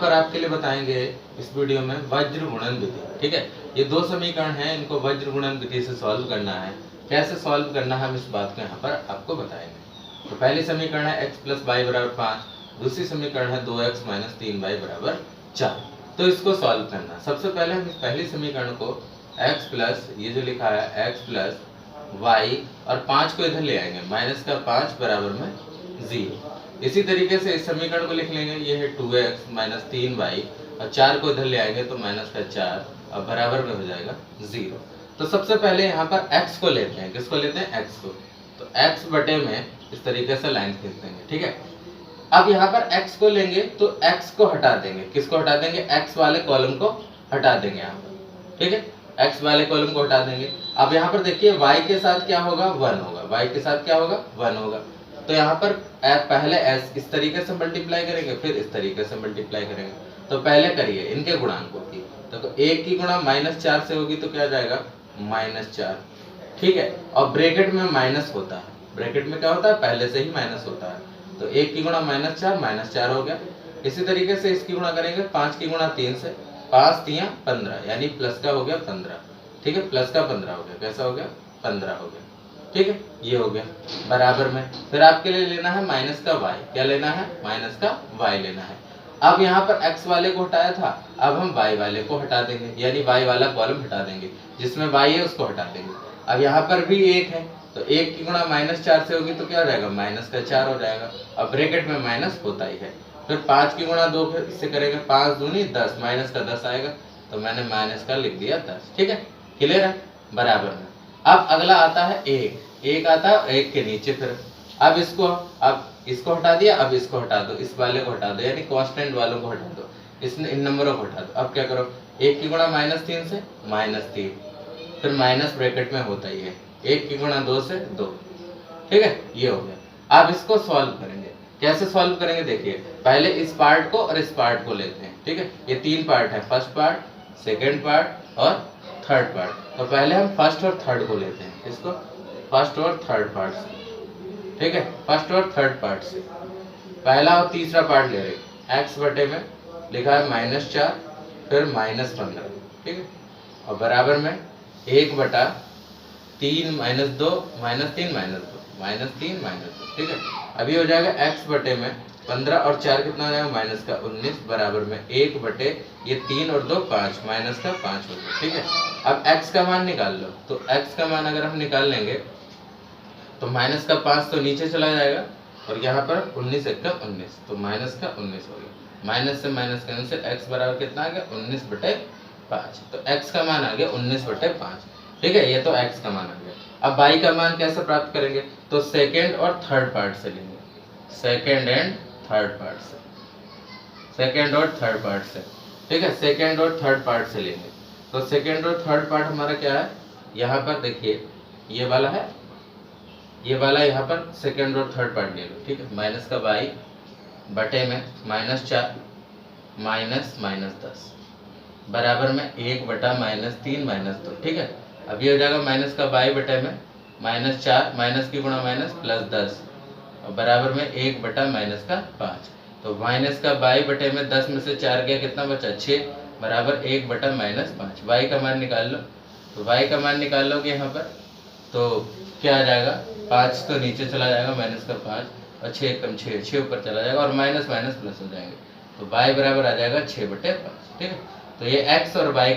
पर आपके लिए बताएंगे इस वीडियो में वज्र गुणन विधि। ठीक है, ये दो समीकरण हैं, इनको वज्र गुणन विधि से सॉल्व करना है। कैसे सॉल्व करना है हम इस बात को यहाँ पर आपको बताएंगे। तो पहली समीकरण है x प्लस वाई बराबर 5, दूसरी समीकरण है 2x माइनस 3y बराबर 4। तो इसको सॉल्व करना, सबसे पहले हम इस पहली समीकरण को x प्लस ये जो लिखा है x प्लस वाई और 5 को इधर ले आएंगे, माइनस का 5 बराबर में 0। इसी तरीके से इस समीकरण को लिख लेंगे, ये है 2x माइनस 3y और 4 को इधर ले आएंगे तो माइनस का 4 और बराबर में हो जाएगा 0। तो सबसे पहले यहाँ पर x को लेते हैं, किसको लेते हैं x को। तो x बटे में इस तरीके से लाइन खींच देंगे। ठीक है, अब यहाँ पर x को लेंगे तो x को हटा देंगे, किसको हटा देंगे, x वाले कॉलम को हटा देंगे यहाँ पर। ठीक है, x वाले कॉलम को हटा देंगे। अब यहाँ पर देखिए y के साथ क्या होगा, 1 होगा, y के साथ क्या होगा, 1 होगा। तो यहाँ पर पहले s इस तरीके से मल्टीप्लाई करेंगे, फिर इस तरीके से मल्टीप्लाई करेंगे। तो पहले करिए इनके गुणांकों की, तो 1 की गुणा -4 से होगी तो क्या आ जाएगा, -4। ठीक है, और ब्रैकेट में माइनस होता है, ब्रैकेट में क्या होता है, पहले से ही माइनस होता है। तो 1 की गुणा -4 हो गया। इसी तरीके से इसकी गुणा करेंगे 5 की गुणा 3 से, 5 3 15 यानी प्लस का हो गया 15। ठीक है, प्लस का 15 हो गया, कैसा हो गया, 15 हो गया। ठीक है, ये हो गया बराबर में। फिर आपके लिए लेना है माइनस का y, क्या लेना है, माइनस का y लेना है। अब यहाँ पर x वाले को हटाया था, अब हम y वाले को हटा देंगे, यानी y वाला कॉलम हटा देंगे, जिसमें y है उसको हटा देंगे। अब यहाँ पर भी 1 है, तो 1 की गुणा -4 से होगी तो क्या हो जाएगा, माइनस का 4 हो जाएगा। अब ब्रैकेट में माइनस होता ही है। फिर 5 की गुणा 2 से करेंगे, 5 दूनी 10, माइनस का 10 आएगा, तो मैंने माइनस का लिख दिया 10। ठीक है, क्लियर है, बराबर में। अब अगला आता है 1 आता है 1 के नीचे। फिर अब इसको हटा दिया, अब इसको हटा दो, इस वाले को हटा दो, यानी कांस्टेंट वालों को हटा दो, इन नंबरों को हटा दो। अब क्या करो, 1 की गुणा -3 से -3, फिर माइनस ब्रैकेट में होता ही है, 1 की गुणा 2 से 2। ठीक है, ये हो गया। अब इसको सॉल्व करेंगे, कैसे सॉल्व करेंगे देखिए, पहले इस पार्ट को और इस पार्ट को लेते हैं। ठीक है, ये 3 पार्ट है, फर्स्ट पार्ट, सेकेंड पार्ट और थर्ड पार्ट। तो पहले हम फर्स्ट और थर्ड को लेते हैं, इसको फर्स्ट और थर्ड पार्ट से। ठीक है, फर्स्ट और थर्ड पार्ट से पहला और तीसरा पार्ट ले रहे, x बटे में लिखा है -4 फिर -15। ठीक है, और बराबर में 1 बटा 3 -2 -3 -2। ठीक है, अभी हो जाएगा x बटे में 15 और 4 कितना हो जाएगा, माइनस का 19 बराबर में 1 बटे ये 3 और 2 5, माइनस का 5 हो गया। ठीक है, अब x का मान निकाल लो। तो x का मान अगर हम निकाल लेंगे तो माइनस का 5 तो नीचे चला जाएगा और यहाँ पर 19 1 का 19, तो माइनस का 19 हो गया। माइनस से माइनस करने से x बराबर कितना आ गया, 19 बटे 5। तो x का मान आ गया 19 बटे 5। ठीक है, ये तो x का मान आ गया। अब y का मान कैसे प्राप्त करेंगे, तो सेकेंड और थर्ड पार्ट से लेंगे, सेकेंड एंड थर्ड पार्ट से, सेकेंड और थर्ड पार्ट से। ठीक है, सेकेंड और थर्ड पार्ट से लेंगे। तो सेकेंड और थर्ड पार्ट हमारा क्या है, यहाँ पर देखिए ये वाला है, ये वाला यहाँ पर सेकेंड और थर्ड पार्ट ले लो। ठीक है, माइनस का y बटे में -4 -10 बराबर में 1 बटा -3 -2। ठीक है, अब ये हो जाएगा माइनस का y बटे में -4, माइनस की गुणा माइनस प्लस 10 और बराबर में 1 बटा -5। तो माइनस का y बटे में 10 में से 4 गया, कितना बचा, 6 बराबर 1 बटा -5। y का मान निकाल लो। तो y का मान निकाल लोगे यहाँ पर तो क्या आ जाएगा, 5 तो नीचे चला जाएगा, माइनस का 5 और 6 कम 6 ऊपर चला जाएगा और माइनस माइनस प्लस हो जाएंगे। तो y बराबर आ जाएगा 6 बटे 5। ठीक है, तो ये x और y